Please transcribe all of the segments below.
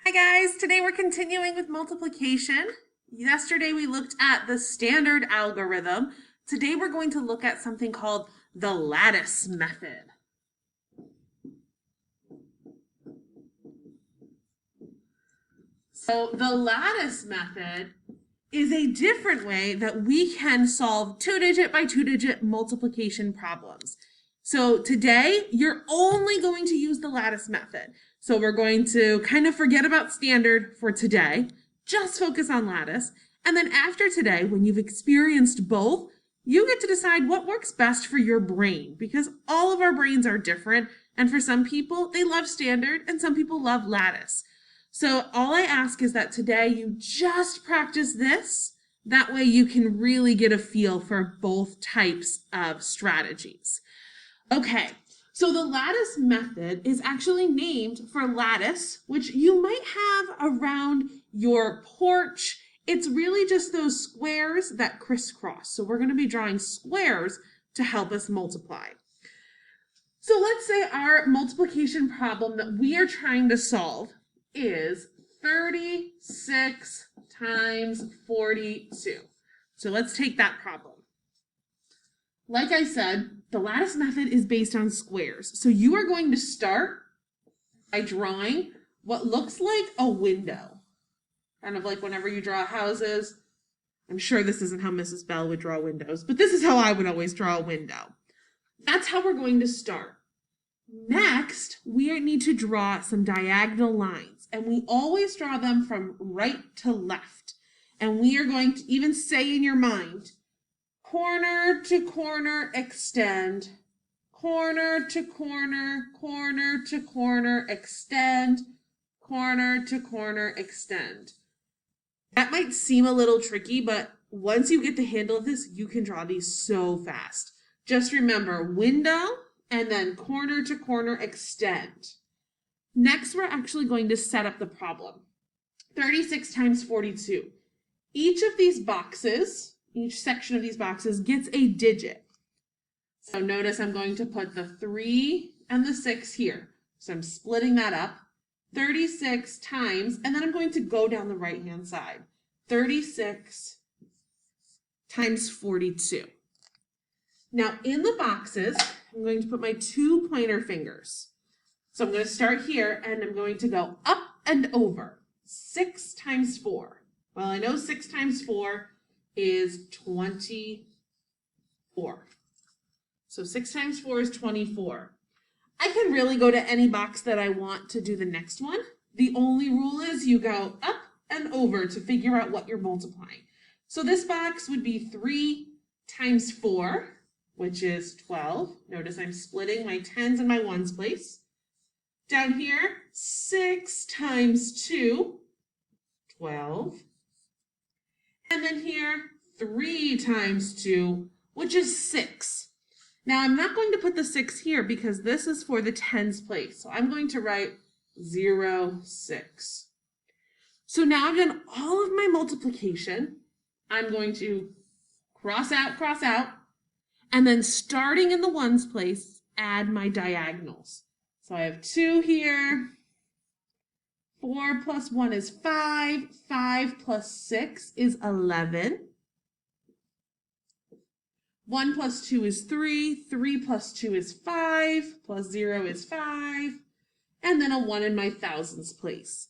Hi guys, today we're continuing with multiplication. Yesterday we looked at the standard algorithm. Today we're going to look at something called the lattice method. So the lattice method is a different way that we can solve two-digit by two-digit multiplication problems. So today, you're only going to use the lattice method. So we're going to kind of forget about standard for today, just focus on lattice. And then after today, when you've experienced both, you get to decide what works best for your brain because all of our brains are different. And for some people, they love standard and some people love lattice. So all I ask is that today you just practice this. That way you can really get a feel for both types of strategies. Okay, so the lattice method is actually named for lattice, which you might have around your porch. It's really just those squares that crisscross. So we're going to be drawing squares to help us multiply. So let's say our multiplication problem that we are trying to solve is 36 times 42. So let's take that problem. Like I said, the lattice method is based on squares. So you are going to start by drawing what looks like a window. Kind of like whenever you draw houses. I'm sure this isn't how Mrs. Bell would draw windows, but this is how I would always draw a window. That's how we're going to start. Next, we need to draw some diagonal lines, and we always draw them from right to left. And we are going to even say in your mind, corner to corner extend, corner to corner, corner to corner extend, corner to corner extend. That might seem a little tricky, but once you get the handle of this, you can draw these so fast. Just remember window and then corner to corner extend. Next, we're actually going to set up the problem. 36 times 42. Each of these boxes, each section of these boxes gets a digit. So notice I'm going to put the 3 and the 6 here. So I'm splitting that up. 36 times, and then I'm going to go down the right-hand side. 36 times 42. Now in the boxes, I'm going to put my 2 pointer fingers. So I'm going to start here and I'm going to go up and over. 6 times 4. Well, I know 6 times 4 is 24. So 6 times 4 is 24. I can really go to any box that I want to do the next one. The only rule is you go up and over to figure out what you're multiplying. So this box would be 3 times 4, which is 12. Notice I'm splitting my tens and my ones place. Down here, 6 times 2, 12. And then here, 3 times 2, which is 6. Now I'm not going to put the 6 here because this is for the tens place. So I'm going to write 0, 6. So now I've done all of my multiplication. I'm going to cross out, and then starting in the ones place, add my diagonals. So I have 2 here. 4 plus 1 is 5. 5 plus 6 is 11. 1 plus 2 is 3. 3 plus 2 is 5. Plus 0 is 5. And then a 1 in my thousands place.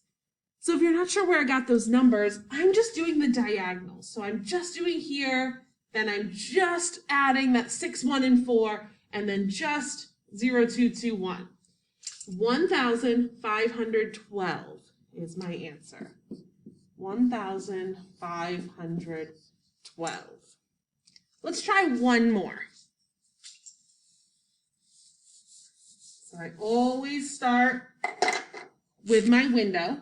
So if you're not sure where I got those numbers, I'm just doing the diagonals. So I'm just doing here, then I'm just adding that 6, 1, and 4, and then just 0, 2, 2, 1. 1,512 is my answer. 1,512. Let's try one more. So I always start with my window.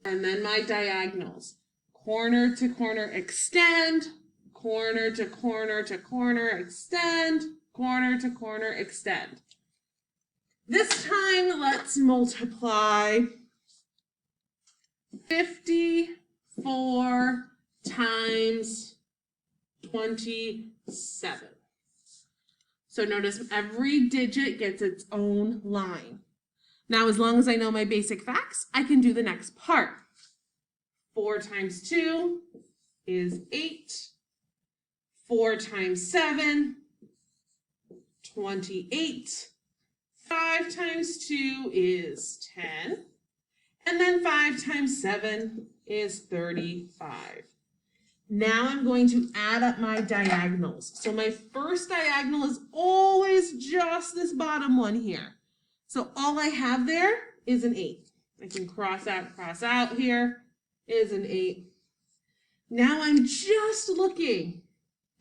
And then my diagonals. Corner to corner extend, corner to corner to corner extend, corner to corner extend. This time, let's multiply 54 times 27. So notice every digit gets its own line. Now, as long as I know my basic facts, I can do the next part. 4 times 2 is 8. 4 times 7, 28. 5 times 2 is 10. And then 5 times 7 is 35. Now I'm going to add up my diagonals. So my first diagonal is always just this bottom one here. So all I have there is an 8. I can cross out here is an 8. Now I'm just looking.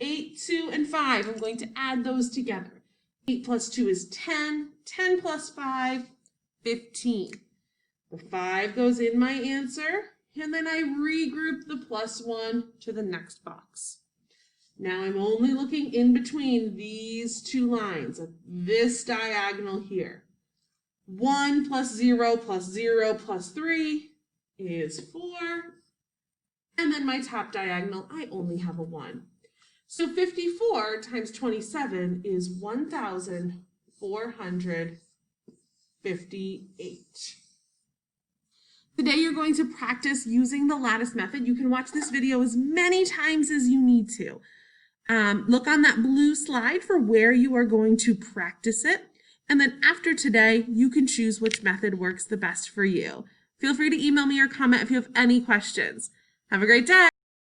8, 2, and 5. I'm going to add those together. 8 plus 2 is 10. 10 plus 5, 15. The 5 goes in my answer, and then I regroup the +1 to the next box. Now I'm only looking in between these two lines of this diagonal here. 1 plus 0 plus 0 plus 3 is 4. And then my top diagonal, I only have a 1. So 54 times 27 is 1,458. Today you're going to practice using the lattice method. You can watch this video as many times as you need to. Look on that blue slide for where you are going to practice it. And then after today, you can choose which method works the best for you. Feel free to email me or comment if you have any questions. Have a great day.